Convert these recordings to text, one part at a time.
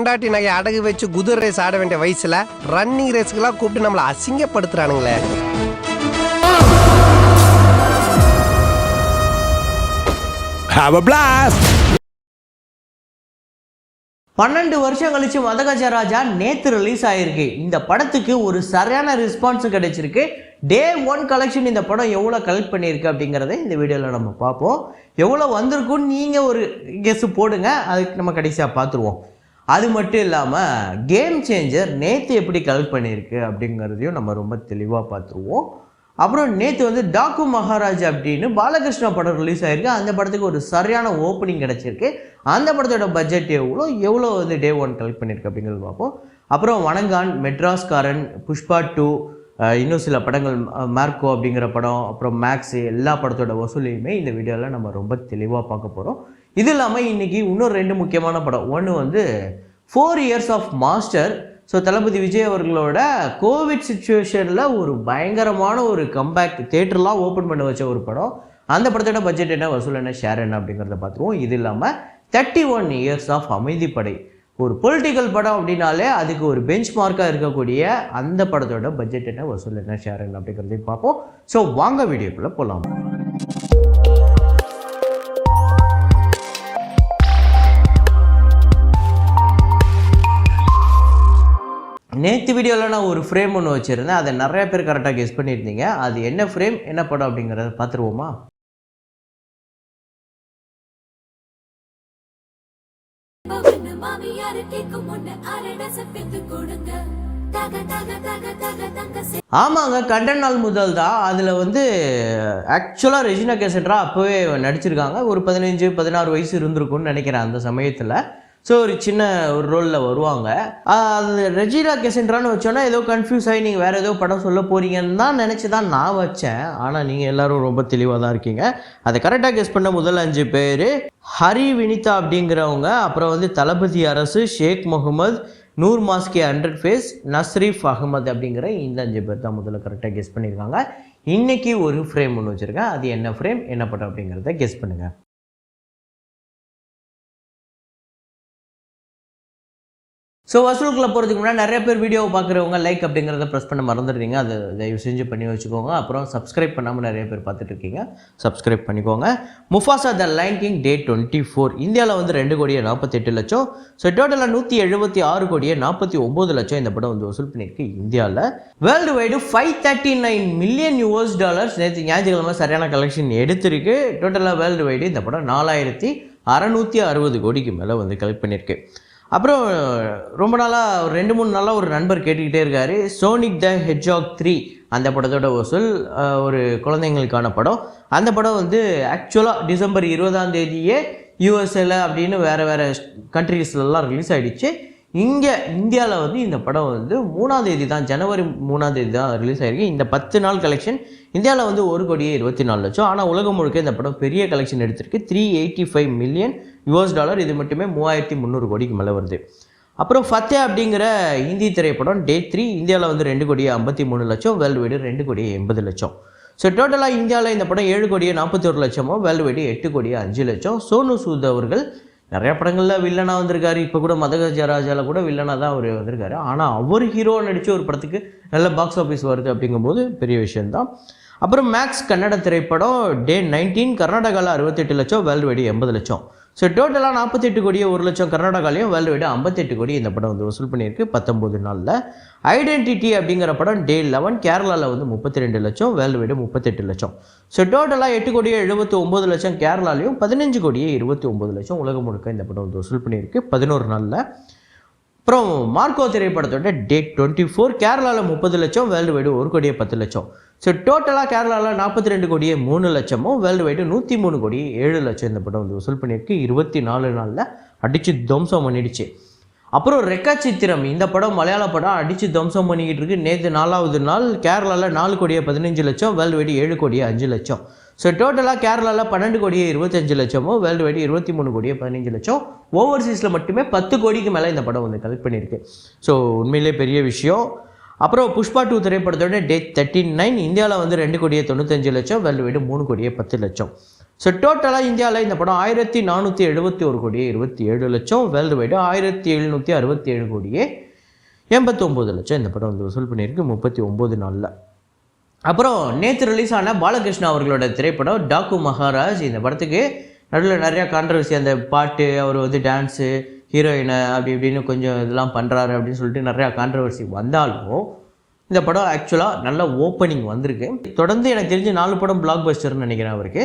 பொண்டாட்டி நகை அடகு வச்சு குதிரை ரேஸ் ஆட வேண்டிய வயசுல ரன்னிங் ரேஸ்க்குலாம் கூப்பிட்டு நம்மளை அசிங்கப்படுத்துறானுங்களே. Have a blast! 12 வருஷம் கழிச்சு மதகஜராஜா நேற்று ரிலீஸ் ஆகிருக்கு. இந்த படத்துக்கு ஒரு சரியான ரெஸ்பான்ஸ் கிடைச்சிருக்கு. Day 1 கலெக்ஷன் இந்த படம் எவ்வளோ கலெக்ட் பண்ணியிருக்கு அப்படிங்கிறத இந்த வீடியோவில் நம்ம பார்ப்போம். எவ்வளோ வந்திருக்குன்னு நீங்கள் ஒரு கெஸ் போடுங்க, அதுக்கு நம்ம கடைசியாக பார்த்துருவோம். அது மட்டும் இல்லாமல் கேம் சேஞ்சர் நேற்று எப்படி கலெக்ட் பண்ணியிருக்கு அப்படிங்கிறதையும் நம்ம ரொம்ப தெளிவாக பார்த்துருவோம். அப்புறம் நேற்று வந்து டாக்கு மகாராஜ் அப்படின்னு பாலகிருஷ்ணா படம் ரிலீஸ் ஆகிருக்கு. அந்த படத்துக்கு ஒரு சரியான ஓப்பனிங் கிடச்சிருக்கு. அந்த படத்தோட பட்ஜெட் எவ்வளோ வந்து Day 1 கலெக்ட் பண்ணியிருக்கு அப்படிங்கிறது பார்ப்போம். அப்புறம் வணங்கான், மெட்ராஸ்காரன், புஷ்பா 2, இன்னும் சில படங்கள், மார்க்கோ அப்படிங்கிற படம், அப்புறம் மேக்ஸ், எல்லா படத்தோட வசூலையுமே இந்த வீடியோவில் நம்ம ரொம்ப தெளிவாக பார்க்க போகிறோம். இது இல்லாமல் இன்றைக்கி இன்னும் 2 முக்கியமான படம். ஒன்று வந்து 4 Years of Master. ஸோ தளபதி விஜய் அவர்களோட கோவிட் சுச்சுவேஷனில் ஒரு பயங்கரமான ஒரு கம்பேக், தேட்டர்லாம் ஓப்பன் பண்ண வச்ச ஒரு படம். அந்த படத்தோட பட்ஜெட் என்ன, வசூல் என்ன, ஷேர் என்ன அப்படிங்கிறத பார்த்துருவோம். இது இல்லாமல் 31 Years of அமைதிப்படை, ஒரு பொலிட்டிக்கல் படம் அப்படின்னாலே அதுக்கு ஒரு பெஞ்ச் மார்க்காக இருக்கக்கூடிய அந்த படத்தோட பட்ஜெட் என்ன, வசூல் என்ன, ஷேர் என்ன அப்படிங்கிறதையும் பார்ப்போம். ஸோ வாங்க வீடியோக்குள்ளே போகலாம். நேற்று வீடியோவில் நான் ஒரு ஃப்ரேம் ஒன்று வச்சுருந்தேன். அதை நிறைய பேர் கரெக்டாக கெஸ் பண்ணியிருந்தீங்க. அது என்ன ஃப்ரேம், என்ன படம் அப்படிங்கிறத பார்த்துருவோமா? ஆமாங்க, கண்டன் நாள் முதல் தான். அதில் வந்து ஆக்சுவலாக ரெஜினா கேசன்ட்ரா அப்போவே நடிச்சிருக்காங்க. ஒரு 15-16 வயசு இருந்திருக்கும்னு நினைக்கிறேன் அந்த சமயத்தில். ஸோ ஒரு சின்ன ஒரு ரோலில் வருவாங்க. அது ரெஜினா கேசன்ட்ரான்னு வச்சோன்னா ஏதோ கன்ஃபியூஸ் ஆகி நீங்கள் வேறு ஏதோ படம் சொல்ல போகிறீங்கன்னு தான் நினச்சி தான் நான் வச்சேன். ஆனால் நீங்கள் எல்லோரும் ரொம்ப தெளிவாக தான் இருக்கீங்க. அதை கரெக்டாக கெஸ் பண்ண முதல் 5 பேர் ஹரி வினிதா அப்படிங்கிறவங்க, அப்புறம் வந்து தளபதி அரசு, ஷேக் முகமது, நூர் மாஸ்கே 100 ஃபேஸ், நஸ்ரீஃப் அகமது அப்படிங்கிற இந்த 5 பேர் தான் முதல்ல கரெக்டாக கெஸ் பண்ணியிருக்காங்க. இன்றைக்கி ஒரு ஃப்ரேம் ஒன்று வச்சுருக்கேன். அது என்ன ஃப்ரேம், என்ன படம் அப்படிங்கிறத கெஸ் பண்ணுங்கள். ஸோ வசூலுக்குள்ளே போகிறதுக்கு முன்னாடி நிறைய பேர் வீடியோவை பார்க்குறவங்க லைக் அப்படிங்கிறத ப்ரெஸ் பண்ண மறந்துடுறீங்க. அதை தயவு செஞ்சு பண்ணி வச்சுக்கோங்க. அப்புறம் சப்ஸ்கிரைப் பண்ணாமல் நிறைய பேர் பார்த்துட்ருக்கீங்க, சப்ஸ்கிரைப் பண்ணிக்கோங்க. Mufasa the line king Day 24 இந்தியாவில் வந்து 2,48,00,000. ஸோ டோட்டலாக 177,49,00,000 இந்த படம் வந்து வசூல் பண்ணியிருக்கு இந்தியாவில். வேர்ல்டு வைடு $539 மில்லியன் நேற்று ஞாயிற்றுக்கிழமை சரியான கலெக்ஷன் எடுத்திருக்கு. டோட்டலாக வேர்ல்டு வைடு இந்த படம் 4,660 கோடிக்கு மேலே வந்து கலெக்ட் பண்ணியிருக்கு. அப்புறம் ரொம்ப நாளாக 2-3 நாளாக ஒரு நண்பர் கேட்டுக்கிட்டே இருக்கார், சோனிக் த ஹெட்ஜாக் 3 அந்த படத்தோட வசூல், ஒரு குழந்தைங்களுக்கான படம். அந்த படம் வந்து ஆக்சுவலாக டிசம்பர் 20 யூஎஸ்ஏல அப்படின்னு வேறு கண்ட்ரீஸ்லாம் ரிலீஸ் ஆகிடுச்சு. இங்கே இந்தியாவில் வந்து இந்த படம் வந்து 3 தான், ஜனவரி 3 தான் ரிலீஸ் ஆகிருக்கு. இந்த 10 நாள் கலெக்ஷன் இந்தியாவில் வந்து 1,24,00,000. ஆனால் உலகம் முழுக்க இந்த படம் பெரிய கலெக்ஷன் எடுத்திருக்கு, $385 மில்லியன். இது மட்டுமே 3,300 கோடிக்கு மேலே வருது. அப்புறம் ஃபத்தே அப்படிங்கிற ஹிந்தி திரைப்படம் Day 3 இந்தியாவில் வந்து 2,53,00,000, வேர்ல்டு வைடு 2,80,00,000. ஸோ டோட்டலாக இந்தியாவில் இந்த படம் 7,41,00,000, வேர்ல்டு வைடு 8,05,00,000. சோனு சூத் அவர்கள் நிறையா படங்களில் வில்லனாக வந்திருக்காரு. இப்போ கூட மதகஜராஜாவில் கூட வில்லனாக தான் அவர் வந்திருக்காரு. ஆனால் அவர் ஹீரோவாக நடித்த ஒரு படத்துக்கு நல்ல பாக்ஸ் ஆஃபீஸ் வருது அப்படிங்கும்போது பெரிய விஷயந்தான். அப்புறம் மேக்ஸ் கன்னட திரைப்படம் Day 19 கர்நாடகாவில் 68,00,000, வேர்ல்டு வைடு 80,00,000. ஸோ டோட்டலாக 48 கோடியே 1,00,000 கர்நாடகாலையும், வேர்ல்டு வைடு 58 கோடி இந்த படம் வந்து வசூல் பண்ணியிருக்கு 19 நாளில். ஐடென்டிட்டி அப்படிங்கிற படம் Day 11 கேரளாவில் வந்து 32,00,000, வேர்ல்டு வைடு 38,00,000. ஸோ டோட்டலாக 8,79,00,000 கேரளாலையும், 15,29,00,000 உலகம் முழுக்க இந்த படம் வந்து வசூல் பண்ணியிருக்கு 11 நாளில். அப்புறம் மார்க்கோ திரைப்படத்தோட Day 24 கேரளாவில் 30,00,000, வேர்ல்டு வைடு 1,10,00,000. ஸோ டோட்டலாக கேரளாவில் 42,03,00,000, வேர்ல்டு வைடு 103,07,00,000 இந்த படம் வந்து வசூல் பண்ணியிருக்கு 24 நாளில். அடித்து துவம்சம் பண்ணிடுச்சு. அப்புறம் ரெக்கா சித்திரம் இந்த படம் மலையாள படம் அடித்து துவம்சம் பண்ணிக்கிட்டு இருக்கு. நேற்று 4வது நாள் கேரளாவில் 4,15,00,000, வேர்ல்டு வைடு 7,05,00,000. ஸோ டோட்டலாக கேரளாவில் 12,25,00,000, வேர்ல்டு வைடு 23,15,00,000. ஓவர்சீஸில் மட்டுமே 10 கோடிக்கு மேலே இந்த படம் வந்து கலெக்ட் பண்ணியிருக்கு. ஸோ உண்மையிலே பெரிய விஷயம். அப்புறம் புஷ்பா 2 திரைப்படத்தோட Day 39 இந்தியாவில் வந்து 2,95,00,000, வேர்ல்டு வைடு 3,10,00,000. ஸோ டோட்டலாக இந்தியாவில் இந்த படம் 1471 கோடியே 27 லட்சம், வேர்ல்டு வைடு 1767 கோடியே 89 லட்சம் இந்த படம் வந்து வசூல் பண்ணியிருக்கு 39 நாளில். அப்புறம் நேற்று ரிலீஸ் ஆன பாலகிருஷ்ணா அவர்களோட திரைப்படம் டாக்கு மகாராஜ். இந்த படத்துக்கு நடுவில் நிறையா கான்ட்ரவர்சி, அந்த பாட்டு, அவர் வந்து டான்ஸு, ஹீரோயினை அப்படி இப்படின்னு கொஞ்சம் இதெல்லாம் பண்ணுறாரு அப்படின்னு சொல்லிட்டு நிறையா கான்ட்ரவர்சி வந்தாலும் இந்த படம் ஆக்சுவலாக நல்ல ஓப்பனிங் வந்திருக்கு. தொடர்ந்து எனக்கு தெரிஞ்சு 4 படம் பிளாக் பஸ்டர்னு நினைக்கிறேன் அவருக்கு.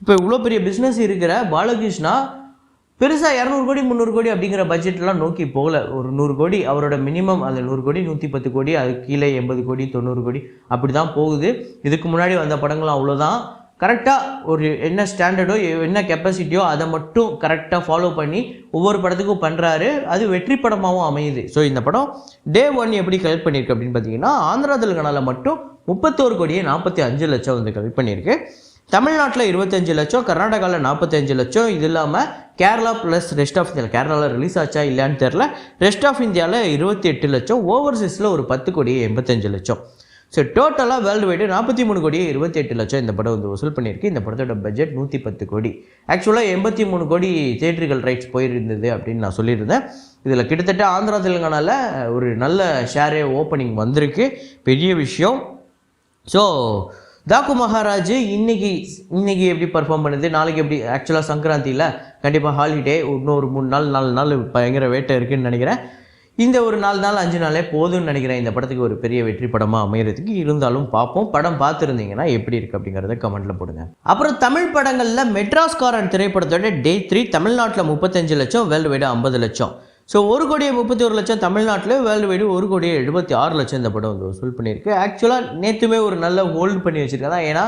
இப்போ இவ்வளோ பெரிய பிஸ்னஸ் இருக்கிற பாலகிருஷ்ணா பெருசாக 200 கோடி 300 கோடி அப்படிங்கிற பட்ஜெட்லாம் நோக்கி போகல. ஒரு 100 கோடி அவரோட மினிமம், அது 100 கோடி 110 கோடி, அது கீழே 80 கோடி 90 கோடி அப்படி தான் போகுது. இதுக்கு முன்னாடி வந்த படங்களும் அவ்வளோதான். கரெக்டாக ஒரு என்ன ஸ்டாண்டர்டோ என்ன கெப்பாசிட்டியோ அதை மட்டும் கரெக்டாக ஃபாலோ பண்ணி ஒவ்வொரு படத்துக்கும் பண்ணுறாரு. அது வெற்றி படமாகவும் அமையுது. ஸோ இந்த படம் டே 1 எப்படி கலெக்ட் பண்ணியிருக்கு அப்படின்னு பார்த்தீங்கன்னா, ஆந்திரா தெலுங்கானாவில் மட்டும் 31 கோடியே 45 லட்சம் வந்து கலெக்ட் பண்ணியிருக்கு. தமிழ்நாட்டில் 25 லட்சம், கர்நாடகாவில் 45 லட்சம். இது இல்லாமல் Kerala plus rest of India, கேரளாவில் ரிலீஸ் ஆச்சா இல்லையான்னு தெரில, ரெஸ்ட் ஆஃப் இந்தியாவில் 28 லட்சம், ஓவர்சீஸில் ஒரு 10 கோடியே 85 லட்சம். ஸோ டோட்டலாக வேர்ல்டு வைடு 43 கோடியே 28 லட்சம் இந்த படம் வந்து வசூல் பண்ணியிருக்கு. இந்த படத்தோட பட்ஜெட் 110 கோடி. ஆக்சுவலாக 83 கோடி தியேட்டர்கள் ரைட்ஸ் போயிருந்தது அப்படின்னு நான் சொல்லியிருந்தேன். இதில் கிட்டத்தட்ட ஆந்திரா தெலுங்கானாவில் ஒரு நல்ல ஷேரே ஓப்பனிங் வந்திருக்கு, பெரிய விஷயம். ஸோ டாக்கு மகாராஜ் இன்னைக்கு எப்படி பர்ஃபார்ம் பண்ணுது, நாளைக்கு எப்படி, ஆக்சுவலாக சங்கராந்தியில் கண்டிப்பாக ஹாலிடே, இன்னும் ஒரு 3 நாள் 4 நாள் பயங்கர வேட்டை இருக்குதுன்னு நினைக்கிறேன். இந்த ஒரு 4 நாள் 5 நாளே போதும்னு நினைக்கிறேன் இந்த படத்துக்கு ஒரு பெரிய வெற்றி படமாக அமைகிறதுக்கு. இருந்தாலும் பார்ப்போம். படம் பார்த்துருந்தீங்கன்னா எப்படி இருக்குது அப்படிங்கிறத கமெண்ட்டில் போடுங்க. அப்புறம் தமிழ் படங்களில் மெட்ராஸ்காரன் திரைப்படத்தோட டே 3 தமிழ்நாட்டில் 35 லட்சம், வேர்ல்டு வைடு 50 லட்சம். ஸோ 1 கோடியே 31 லட்சம் தமிழ்நாட்டில், வேர்ல்டு வைடு 1 கோடியே 76 லட்சம் இந்த படம் வந்து வசூல் பண்ணியிருக்கு. ஆக்சுவலாக நேற்றுமே ஒரு நல்ல ஹோல்டு பண்ணி வச்சுருக்கேன் தான். ஏன்னா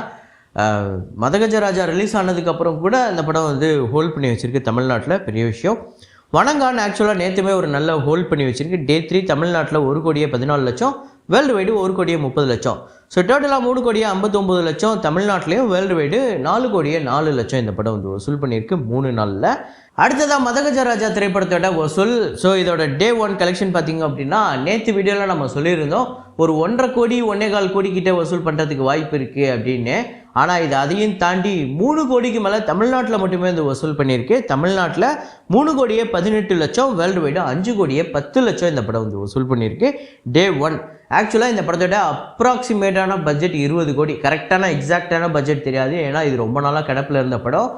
மதகஜராஜா ரிலீஸ் ஆனதுக்கப்புறம் கூட இந்த படம் வந்து ஹோல்ட் பண்ணி வச்சுருக்கு தமிழ்நாட்டில், பெரிய விஷயம். வணங்கான் ஆக்சுவலாக நேற்றுமே ஒரு நல்ல ஹோல்ட் பண்ணி வச்சுருக்கு. டே 3 தமிழ்நாட்டில் 1 கோடியே 14 லட்சம், வேர்ல்டு வைடு 1 கோடியே 30 லட்சம். ஸோ டோட்டலாக 3 கோடியே 59 லட்சம் தமிழ்நாட்டிலையும், வேர்ல்டு வைடு 4 கோடியே 4 லட்சம் இந்த படம் வந்து வசூல் பண்ணியிருக்கு 3 நாளில். அடுத்ததாக மதகஜராஜா திரைப்படத்தோட வசூல். ஸோ இதோட டே 1 கலெக்ஷன் பார்த்திங்க அப்படின்னா, நேற்று வீடியோவில் நம்ம சொல்லியிருந்தோம் ஒரு 1.5 கோடி 1.25 கோடி கிட்டே வசூல் பண்ணுறதுக்கு வாய்ப்பு இருக்குது அப்படின்னு. ஆனால் இது அதையும் தாண்டி 3 கோடிக்கு மேலே தமிழ்நாட்டில் மட்டுமே வந்து வசூல் பண்ணியிருக்கு. தமிழ்நாட்டில் 3 கோடியே 18 லட்சம், வேர்ல்டு வைடு 5 கோடியே 10 லட்சம் இந்த படம் வந்து வசூல் பண்ணியிருக்கு டே 1. ஆக்சுவலாக இந்த படத்தோட அப்ராக்சிமேட்டான பட்ஜெட் 20 கோடி. கரெக்டான எக்ஸாக்டான பட்ஜெட் தெரியாது, ஏன்னா இது ரொம்ப நாளாக கிடப்பில் இருந்த படம்.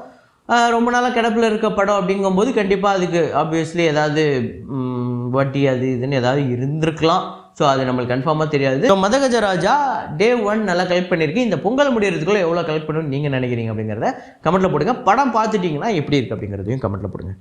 ரொம்ப நாளாக கிடப்பில் இருக்க படம் அப்படிங்கும்போது கண்டிப்பாக அதுக்கு ஆப்வியஸ்லி ஏதாவது வட்டி அது இதுன்னு ஏதாவது இருந்திருக்கலாம். ஸோ அது நம்மளுக்கு கன்ஃபார்மாக தெரியாது. ஸோ மதகஜராஜா டே 1 நல்லா கலெக்ட் பண்ணியிருக்கு. இந்த பொங்கல் முடியறதுக்குள்ளே எவ்வளோ கலெக்ட் பண்ணணும்னு நீங்கள் நினைக்கிறீங்க அப்படிங்கிறத கமெண்ட்டில் போடுங்க. படம் பார்த்துட்டிங்கன்னா எப்படி இருக்குது அப்படிங்கிறதையும் கமெண்ட்டில் போடுங்க.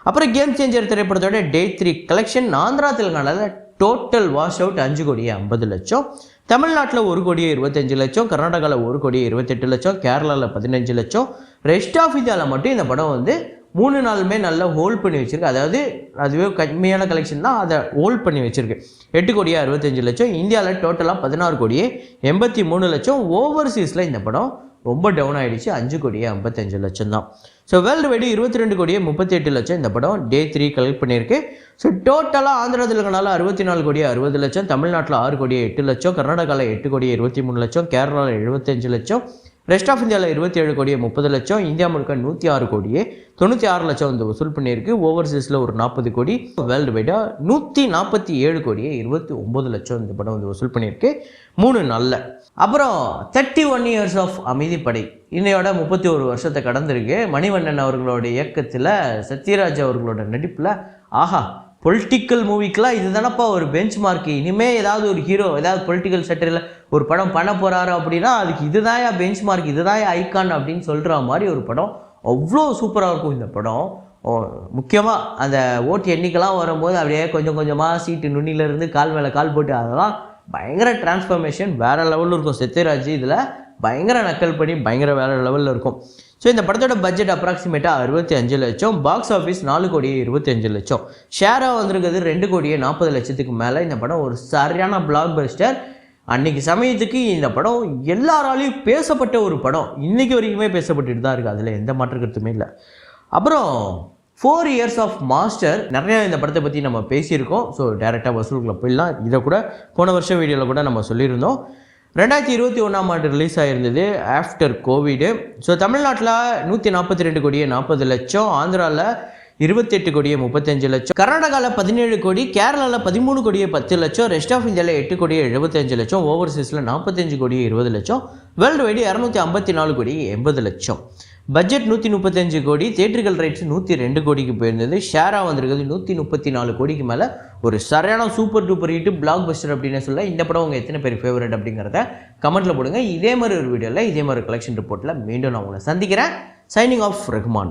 அப்புறம் கேம் சேஞ்சர் திரைப்படத்தோட டே 3 கலெக்ஷன் ஆந்திரா தெலுங்கானாவில் டோட்டல் வாஷ் அவுட் 5 கோடியே 50 லட்சம், தமிழ்நாட்டில் 1 கோடியே 25 லட்சம், கர்நாடகாவில் 1 கோடியே 28 லட்சம், கேரளாவில் 15 லட்சம். ரெஸ்ட் ஆஃப் இந்தியாவில் மட்டும் இந்த படம் வந்து 3 நாளுமே நல்லா ஹோல்ட் பண்ணி வச்சுருக்கு. அதாவது அதுவே கம்மியான கலெக்ஷன் தான், அதை ஹோல்ட் பண்ணி வச்சுருக்கு. 8 கோடியே 65 லட்சம். இந்தியாவில் டோட்டலாக 16 கோடியே 83 லட்சம். ஓவர்சீஸில் இந்த படம் ரொம்ப டவுன் ஆகிடுச்சு, 5 கோடியே 55 லட்சம் தான். ஸோ வேர்ல்டு வைடு 22 கோடியே 38 லட்சம் இந்த படம் டே 3 கலெக்ட் பண்ணியிருக்கு. ஸோ டோட்டலாக ஆந்திரா தெலுங்கானாவில் 64 கோடியே 60 லட்சம், தமிழ்நாட்டில் 6 கோடியே 8 லட்சம், கர்நாடகாவில் 8 கோடியே 23 லட்சம், கேரளாவில் 75 லட்சம், ரெஸ்ட் ஆஃப் இந்தியாவில் 27 கோடியே 30 லட்சம், இந்தியா முழுக்க 106 கோடியே 96 லட்சம் வந்து வசூல் பண்ணியிருக்கு. ஓவர்சீஸில் ஒரு 40 கோடி, வேர்ல்டு வைடாக 147 கோடியே 29 லட்சம் இந்த படம் வந்து வசூல் பண்ணியிருக்கு 3 நாளில். அப்புறம் 31 இயர்ஸ் ஆஃப் அமைதிப்படை இன்னையோட 31 வருஷத்தை கடந்திருக்கு. மணிவண்ணன் அவர்களோட இயக்கத்தில் சத்யராஜ் அவர்களோட நடிப்பில், ஆஹா பொலிட்டிக்கல் மூவிக்கெலாம் இது தானப்பா ஒரு பெஞ்ச் மார்க்கு. இனிமேல் ஏதாவது ஒரு ஹீரோ ஏதாவது பொலிட்டிக்கல் செக்டரில் ஒரு படம் பண்ண போகிறாரு அப்படின்னா அதுக்கு இதுதாயா பெஞ்ச் மார்க், இதுதாயா ஐக்கான் அப்படின்னு சொல்கிற மாதிரி ஒரு படம். அவ்வளோ சூப்பராக இருக்கும் இந்த படம். முக்கியமாக அந்த ஓட்டு எண்ணிக்கைலாம் வரும்போது அப்படியே கொஞ்சம் கொஞ்சமாக சீட்டு நுண்ணிலேருந்து கால் மேலே கால் போட்டு அதெல்லாம் பயங்கர டிரான்ஸ்ஃபர்மேஷன் வேறு லெவலில் இருக்கும். சத்யராஜ் இதில் பயங்கர நக்கல் பண்ணி பயங்கர வேறு லெவலில் இருக்கும். ஸோ இந்த படத்தோட பட்ஜெட் அப்ராக்சிமேட்டாக 65 லட்சம், பாக்ஸ் ஆஃபீஸ் 4 கோடியே 25 லட்சம், ஷேராக வந்திருக்கிறது 2 கோடியே 40 லட்சத்துக்கு மேலே. இந்த படம் ஒரு சரியான பிளாக் பஸ்டர். அன்றைக்கி சமயத்துக்கு இந்த படம் எல்லாராலையும் பேசப்பட்ட ஒரு படம், இன்றைக்கி வரைக்குமே பேசப்பட்டுட்டு தான் இருக்குது, அதில் எந்த மாற்று கருத்துமே இல்லை. அப்புறம் 4 இயர்ஸ் ஆஃப் மாஸ்டர், நிறையா இந்த படத்தை பற்றி நம்ம பேசியிருக்கோம். ஸோ டேரெக்டாக வசூலுக்குள்ளே போயிடலாம். இதை கூட போன வருஷம் வீடியோவில் கூட நம்ம சொல்லியிருந்தோம். 2021 ரிலீஸ் ஆகிருந்தது ஆஃப்டர் கோவிடு. ஸோ தமிழ்நாட்டில் 142 கோடியே 40 லட்சம், ஆந்திராவில் 28 கோடியே 35 லட்சம், கர்நாடகாவில் 17 கோடி, கேரளாவில் 13 கோடியே 10 லட்சம், ரெஸ்ட் ஆஃப் இந்தியாவில் 8 கோடியே 75 லட்சம், ஓவர்சீஸில் 45 கோடியே 20 லட்சம், வேர்ல்டு வைடு 254 கோடி 80 லட்சம். பட்ஜெட் 135 கோடி, தியேட்டர்கள் ரைட்ஸ் 102 கோடிக்கு போயிருந்தது. ஷேராக வந்திருக்கிறது 134 கோடிக்கு மேலே. ஒரு சரியான super duper hit black Bastar அப்படின்னு சொல்ல இந்த படம் உங்கள் எத்தனை பேர் ஃபேவரட் அப்படிங்கிறத கமெண்ட்டில் போடுங்க. இதே மாதிரி ஒரு வீடியோவில் இதே மாதிரி கலெக்ஷன் ரிப்போர்ட்டில் மீண்டும் நான் உங்களை சந்திக்கிறேன். Signing off Rahman.